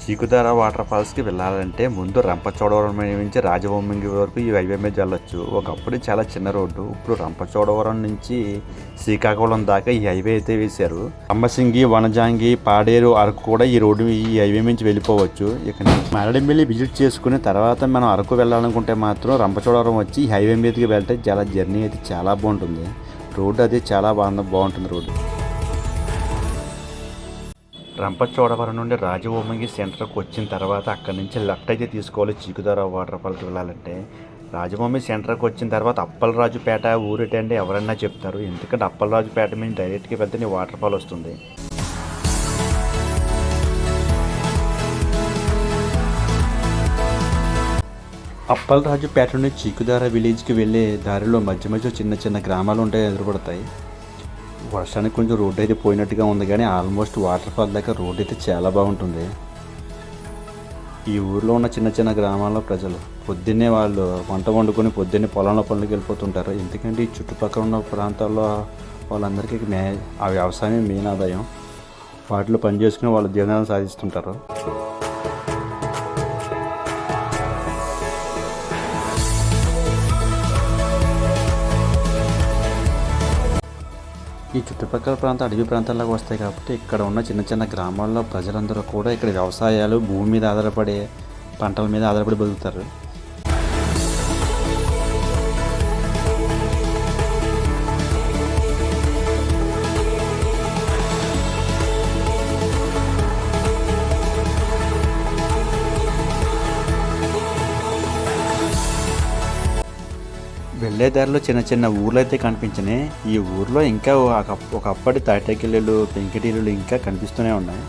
చీకుదార water ఫాల్స్కి వెళ్ళాలంటే ముందు రంపచోడవరం నుంచి రాజవొమ్మింగి వరకు ఈ హైవే మీద వెళ్ళొచ్చు. ఒకప్పుడు చాలా చిన్న రోడ్డు, ఇప్పుడు రంపచోడవరం నుంచి శ్రీకాకుళం దాకా ఈ హైవే అయితే వేశారు. అంబసింగి, వనజాంగి, పాడేరు, అరకు కూడా ఈ రోడ్డు ఈ హైవే నుంచి వెళ్ళిపోవచ్చు. ఇక మరడిమిల్లి విజిట్ చేసుకుని తర్వాత మనం అరకు వెళ్ళాలనుకుంటే మాత్రం రంపచోడవరం వచ్చి ఈ హైవే మీదకి వెళ్తే చాలా జర్నీ అయితే చాలా బాగుంటుంది. రోడ్డు అది చాలా బాగుంటుంది రోడ్డు. రంపచోడవరం నుండి రాజవొమ్మింగి సెంటర్కి వచ్చిన తర్వాత అక్కడి నుంచి లెఫ్ట్ అయితే తీసుకోవాలి చీకుదార వాటర్ ఫాల్కి వెళ్ళాలంటే. రాజవొమ్మింగి సెంటర్కి వచ్చిన తర్వాత అప్పలరాజుపేట ఊరేటంటే ఎవరన్నా చెప్తారు, ఎందుకంటే అప్పలరాజుపేట మీద డైరెక్ట్గా వెళ్తే నీ వాటర్ ఫాల్ వస్తుంది. అప్పలరాజుపేట నుండి చీకుదార విలేజ్కి వెళ్ళే దారిలో మధ్య మధ్య చిన్న చిన్న గ్రామాలు ఉంటాయి, ఎదురుపడతాయి. వర్షానికి కొంచెం రోడ్డు అయితే పోయినట్టుగా ఉంది, కానీ ఆల్మోస్ట్ వాటర్ ఫాల్ దాకా రోడ్డు అయితే చాలా బాగుంటుంది. ఈ ఊర్లో ఉన్న చిన్న చిన్న గ్రామాల్లో ప్రజలు పొద్దున్నే వాళ్ళు వంట వండుకొని పొద్దున్నే పొలంలో పనులకు వెళ్ళిపోతుంటారు. ఎందుకంటే ఈ చుట్టుపక్కల ఉన్న ప్రాంతాల్లో వాళ్ళందరికీ ఆ వ్యవసాయం మెయిన్ ఆదాయం. వాటిలో పని చేసుకుని వాళ్ళ జీవనాన్ని సాధిస్తుంటారు. ఈ చుట్టుపక్కల అడవి ప్రాంతాల్లోకి వస్తాయి కాబట్టి ఇక్కడ ఉన్న చిన్న చిన్న గ్రామాల్లో ప్రజలందరూ కూడా ఇక్కడ వ్యవసాయాలు, భూమి మీద ఆధారపడే పంటల మీద ఆధారపడి బతుకుతారు. వెళ్ళే దారిలో చిన్న చిన్న ఊర్లు అయితే కనిపించినాయి. ఈ ఊర్లో ఇంకా ఒకప్పటి తాటాకిళ్ళు, పెంకిటిల్లు ఇంకా కనిపిస్తూనే ఉన్నాయి.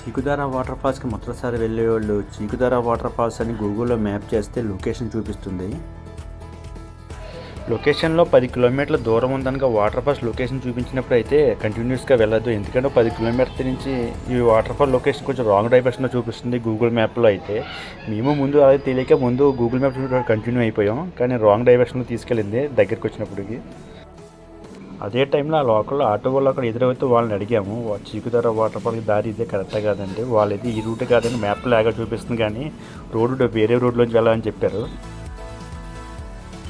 చీకుదార వాటర్ ఫాల్స్కి మొదటిసారి వెళ్ళేవాళ్ళు చీకుదార వాటర్ ఫాల్స్ అని గూగుల్లో మ్యాప్ చేస్తే లొకేషన్ చూపిస్తుంది. లొకేషన్లో 10 కిలోమీటర్ల దూరం ఉందనగా వాటర్ ఫాల్స్ లొకేషన్ చూపించినప్పుడు అయితే కంటిన్యూస్గా వెళ్ళదు. ఎందుకంటే 10 కిలోమీటర్ల నుంచి ఈ వాటర్ ఫాల్ లొకేషన్ కొంచెం రాంగ్ డైరెక్షన్లో చూపిస్తుంది గూగుల్ మ్యాప్లో అయితే. మేము ముందు అదే తెలియక ముందు గూగుల్ మ్యాప్ కంటిన్యూ అయిపోయాం, కానీ రాంగ్ డైరెక్షన్లో తీసుకెళ్ళింది దగ్గరికి వచ్చినప్పటికి. అదే టైంలో ఆ లోకల్లో ఆటో వాళ్ళు అక్కడ ఎదురైతే వాళ్ళని అడిగాము, చీకుదార వాటర్ ఫాల్కి దారి ఇదే కరెక్టే కాదండి, వాళ్ళది ఈ రూట్ కాదని మ్యాప్ లాగా చూపిస్తుంది, కానీ రోడ్డు వేరే రోడ్లోంచి వెళ్ళాలని చెప్పారు.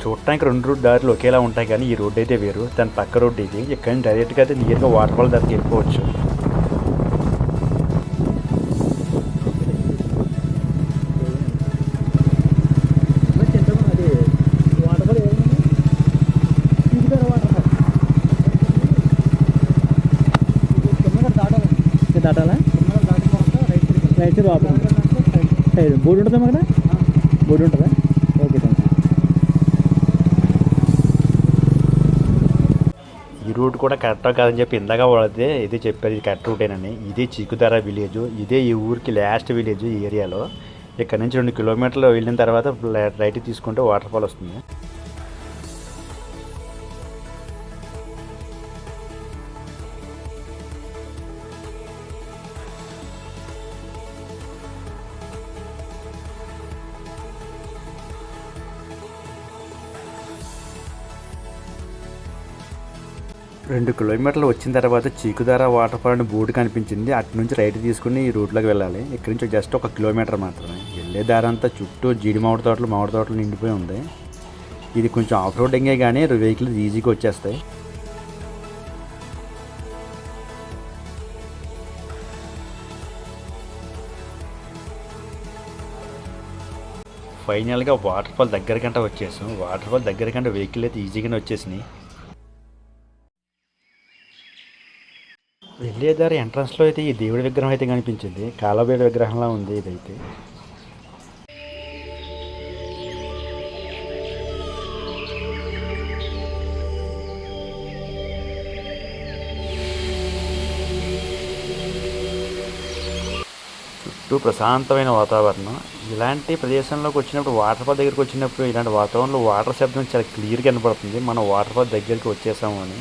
చూడటానికి 2 రూట్ దారిలు ఒకేలా ఉంటాయి, కానీ ఈ రోడ్డు అయితే వేరు, దాని పక్క రోడ్డు ఇది. ఇక్కడ నుంచి డైరెక్ట్గా అయితే నియర్గా వాటర్ ఫాల్ దగ్గరికి వెళ్ళిపోవచ్చు. దాటాలా రైట్ సైడ్ సైడ్ బోర్డు ఉంటుందా అక్కడ? బోర్డు ఉంటుందా? Okay, thank you. ఈ రూట్ కూడా కరెక్టా కాదని చెప్పి ఇందాక వాళ్ళదే ఇదే చెప్పారు, ఇది కరెక్ట్ రూటేనని. ఇదే చీకుదార విలేజ్, ఇదే ఈ ఊరికి లాస్ట్ విలేజ్ ఈ ఏరియాలో. ఇక్కడ నుంచి 2 కిలోమీటర్లు వెళ్ళిన తర్వాత రైట్ తీసుకుంటే వాటర్ ఫాల్ వస్తుంది. రెండు కిలోమీటర్లు వచ్చిన తర్వాత చీకుదార వాటర్ ఫాల్ అని బోర్డు కనిపించింది. అటు నుంచి రైట్ తీసుకుని ఈ రూట్లోకి వెళ్ళాలి. ఇక్కడి నుంచి జస్ట్ 1 కిలోమీటర్ మాత్రమే. వెళ్ళే దారంతా చుట్టూ జీడి మామిడి తోటలు నిండిపోయి ఉంది. ఇది కొంచెం ఆఫ్ రోడింగే, కానీ వెహికల్స్ ఈజీగా వచ్చేస్తాయి. ఫైనల్గా వాటర్ ఫాల్ దగ్గరకంటే వచ్చేసాం. వాటర్ ఫాల్ దగ్గరకంటే వెహికల్ అయితే ఈజీగానే వచ్చేసినాయి. వెళ్ళేదారి ఎంట్రన్స్లో అయితే ఈ దేవుడి విగ్రహం అయితే కనిపించింది. కాలభైరవ విగ్రహంలా ఉంది ఇదైతే. చుట్టూ ప్రశాంతమైన వాతావరణం. ఇలాంటి ప్రదేశంలోకి వచ్చినప్పుడు వాటర్ ఫాల్ దగ్గరికి వచ్చినప్పుడు ఇలాంటి వాతావరణంలో వాటర్ శబ్దం చాలా క్లియర్గా కనపడుతుంది. మనం వాటర్ ఫాల్ దగ్గరికి వచ్చేసాము అని.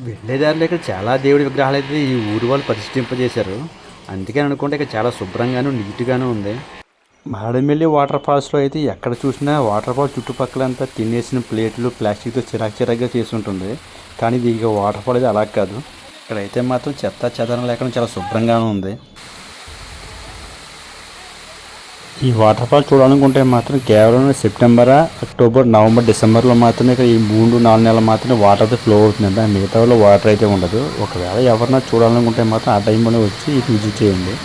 వెళ్ళేదారిలో ఇక్కడ చాలా దేవుడి విగ్రహాలు అయితే ఈ ఊరు వాళ్ళు ప్రతిష్ఠింపజేశారు. అందుకే అనుకుంటే ఇక్కడ చాలా శుభ్రంగాను నీట్గాను ఉంది. మారేడుమిల్లి వాటర్ ఫాల్స్లో అయితే ఎక్కడ చూసినా వాటర్ ఫాల్ చుట్టుపక్కలంతా తినేసిన ప్లేట్లు ప్లాస్టిక్తో చిరాకుగా చేసి ఉంటుంది. కానీ ఇది ఇక వాటర్ ఫాల్ అయితే అలా కాదు. ఇక్కడైతే మాత్రం చెత్త చెదరం లేకుండా చాలా శుభ్రంగానే ఉంది. ఈ వాటర్ ఫాల్ చూడాలనుకుంటే మాత్రం కేవలం సెప్టెంబర్, అక్టోబర్, నవంబర్, డిసెంబర్లో మాత్రమే ఇక్కడ ఈ 3-4 నెలలు మాత్రమే వాటర్ అయితే ఫ్లో అవుతుందండి. ఆ మిగతాలో వాటర్ అయితే ఉండదు. ఒకవేళ ఎవరన్నా చూడాలనుకుంటే మాత్రం ఆ టైంలోనే వచ్చి విజిట్ చేయండి.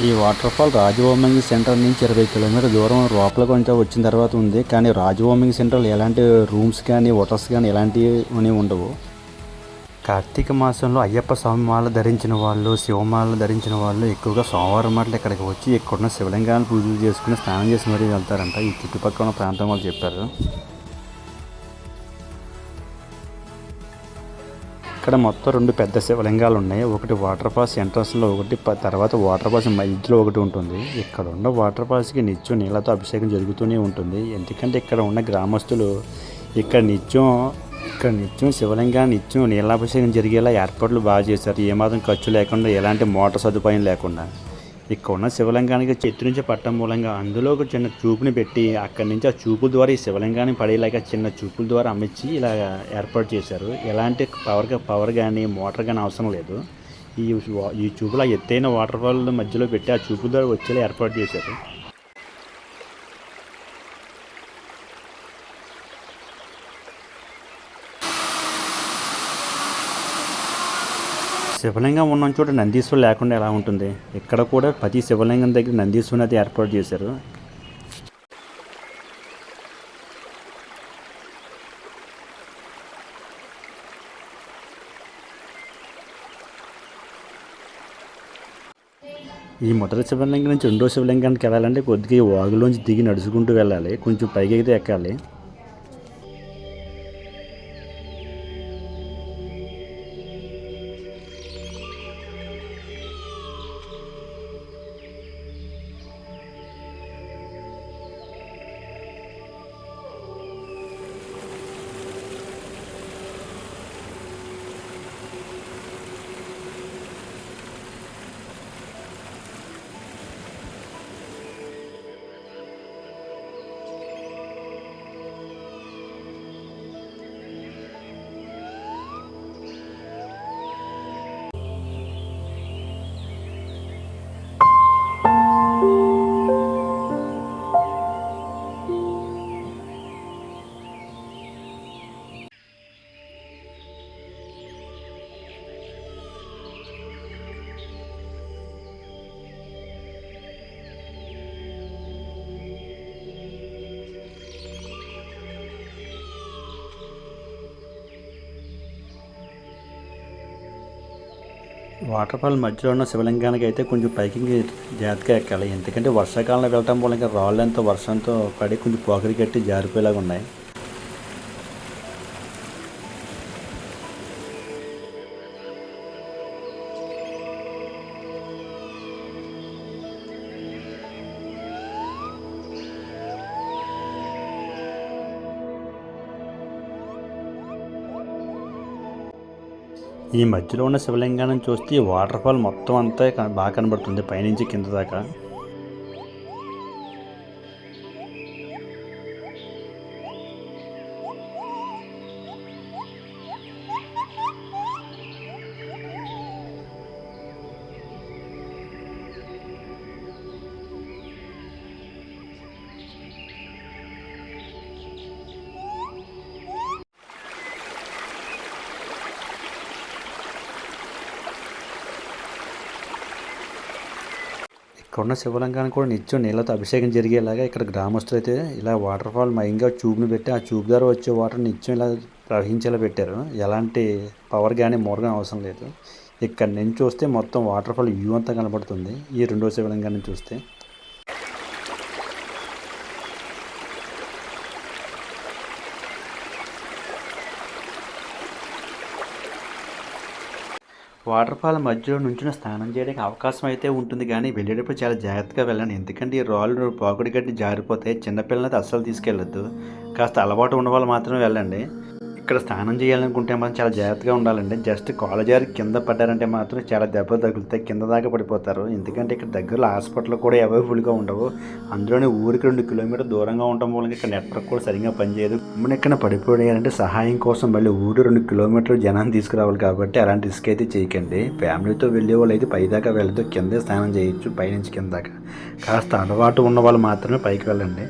ఈ వాటర్ ఫాల్ రాజవోమింగ్ సెంటర్ నుంచి 20 కిలోమీటర్ దూరం లోపల కొంచెం వచ్చిన తర్వాత ఉంది. కానీ రాజవోమింగ్ సెంటర్లో ఎలాంటి రూమ్స్ కానీ హోటల్స్ కానీ ఎలాంటివి ఉండవు. కార్తీక మాసంలో అయ్యప్ప స్వామి మాల ధరించిన వాళ్ళు, శివమాల ధరించిన వాళ్ళు ఎక్కువగా సోమవారం మాటలు ఇక్కడికి వచ్చి ఇక్కడున్న శివలింగాన్ని పూజలు చేసుకుని స్నానం చేసి మరీ వెళ్తారంట. ఈ చుట్టుపక్కల ఉన్న ప్రాంతం వాళ్ళు చెప్పారు. ఇక్కడ మొత్తం 2 పెద్ద శివలింగాలు ఉన్నాయి. ఒకటి వాటర్ ఫాల్స్ ఎంట్రన్స్లో, ఒకటి తర్వాత వాటర్ ఫాల్స్ మధ్యలో ఒకటి ఉంటుంది. ఇక్కడ ఉన్న వాటర్ ఫాల్స్కి నిత్యం నీళ్ళతో అభిషేకం జరుగుతూనే ఉంటుంది. ఎందుకంటే ఇక్కడ ఉన్న గ్రామస్తులు ఇక్కడ నిత్యం శివలింగాన్ని నిత్యం నీళ్ళాభిషేకం జరిగేలా ఏర్పాట్లు బాగా చేశారు. ఏమాత్రం ఖర్చు లేకుండా, ఎలాంటి మోటార్ సదుపాయం లేకుండా. ఇక్కడ ఉన్న శివలింగానికి చెట్టు నుంచి పట్టడం మూలంగా అందులో ఒక చిన్న చూపుని పెట్టి అక్కడి నుంచి ఆ చూపుల ద్వారా ఈ శివలింగాన్ని పడేలాగా చిన్న చూపుల ద్వారా అమర్చి ఇలా ఏర్పాటు చేశారు. ఎలాంటి పవర్ కానీ మోటార్ కానీ అవసరం లేదు. ఈ చూపులు ఆ ఎత్తైన వాటర్ ఫాల్ మధ్యలో పెట్టి ఆ చూపుల ద్వారా వచ్చేలా ఏర్పాటు చేశారు. శివలింగం ఉన్న చోట నందీశ్వరుడు లేకుండా ఎలా ఉంటుంది? ఇక్కడ కూడా ప్రతి శివలింగం దగ్గర నందీశ్వరుని అయితే ఏర్పాటు చేశారు. ఈ మొదటి శివలింగం నుంచి రెండో శివలింగానికి వెళ్ళాలంటే కొద్దిగా ఈ వాగులోంచి దిగి నడుచుకుంటూ వెళ్ళాలి. కొంచెం పైకి అయితే ఎక్కాలి. వాటర్ ఫాల్ మధ్యలో ఉన్న శివలింగానికి అయితే కొంచెం పైకి జాగ్రత్తగా ఎక్కాలి. ఎందుకంటే వర్షాకాలంలో వెళ్ళటం వల్ల ఇంకా రాళ్ళంతా వర్షంతో పడి కొంచెం పొగరి కట్టి జారిపోయేలాగా ఉన్నాయి. ఈ మధ్యలో ఉన్న శివలింగాన్ని చూస్తే వాటర్ ఫాల్ మొత్తం అంతా బాగా కనబడుతుంది పైనుంచి కింద దాకా. ఇక్కడ ఉన్న శివలింగానికి కూడా నిత్యం నీళ్ళతో అభిషేకం జరిగేలాగా ఇక్కడ గ్రామస్తులు అయితే ఇలా వాటర్ ఫాల్ మయంగా ట్యూబ్ని పెట్టి ఆ ట్యూబ్ ద్వారా వచ్చే వాటర్ నిత్యం ఇలా ప్రవహించేలా పెట్టారు. ఎలాంటి పవర్ కానీ మోర్ కానీ అవసరం లేదు. ఇక్కడ నుంచి చూస్తే మొత్తం వాటర్ ఫాల్ వ్యూ అంతా కనబడుతుంది ఈ రెండో శివలింగాన్ని చూస్తే. వాటర్ ఫాల్ మధ్యలో నుంచుని స్నానం చేయడానికి అవకాశం అయితే ఉంటుంది, కానీ వెళ్ళేటప్పుడు చాలా జాగ్రత్తగా వెళ్ళండి. ఎందుకంటే ఈ రాళ్ళు పాకుడి గడ్డి జారిపోతాయి. చిన్నపిల్లలైతే అస్సలు తీసుకెళ్ళొద్దు. కాస్త అలవాటు ఉన్న వాళ్ళు మాత్రమే వెళ్ళండి. ఇక్కడ స్నానం చేయాలనుకుంటే మాత్రం చాలా జాగ్రత్తగా ఉండాలండి. జస్ట్ కాలు జారి కింద పడ్డారంటే మాత్రం చాలా దెబ్బలు తగులుతాయి, కింద దాకా పడిపోతారు. ఎందుకంటే ఇక్కడ దగ్గరలో హాస్పిటల్ కూడా అవైలబుల్గా ఉండవు. అందులోనే ఊరికి 2 కిలోమీటర్ దూరంగా ఉండడం వల్ల ఇక్కడ నెట్వర్క్ కూడా సరిగ్గా పనిచేయదు. ఇక్కడ పడిపోయారంటే సహాయం కోసం మళ్ళీ ఊరు 2 కిలోమీటర్లు జనాన్ని తీసుకురావాలి. కాబట్టి అలాంటి రిస్క్ అయితే చేయకండి. ఫ్యామిలీతో వెళ్ళే వాళ్ళు అయితే పైదాకా వెళ్ళదు, కిందే స్నానం చేయొచ్చు, పైనుంచి కింద దాకా. కాస్త అలవాటు ఉన్న వాళ్ళు మాత్రమే పైకి వెళ్ళండి.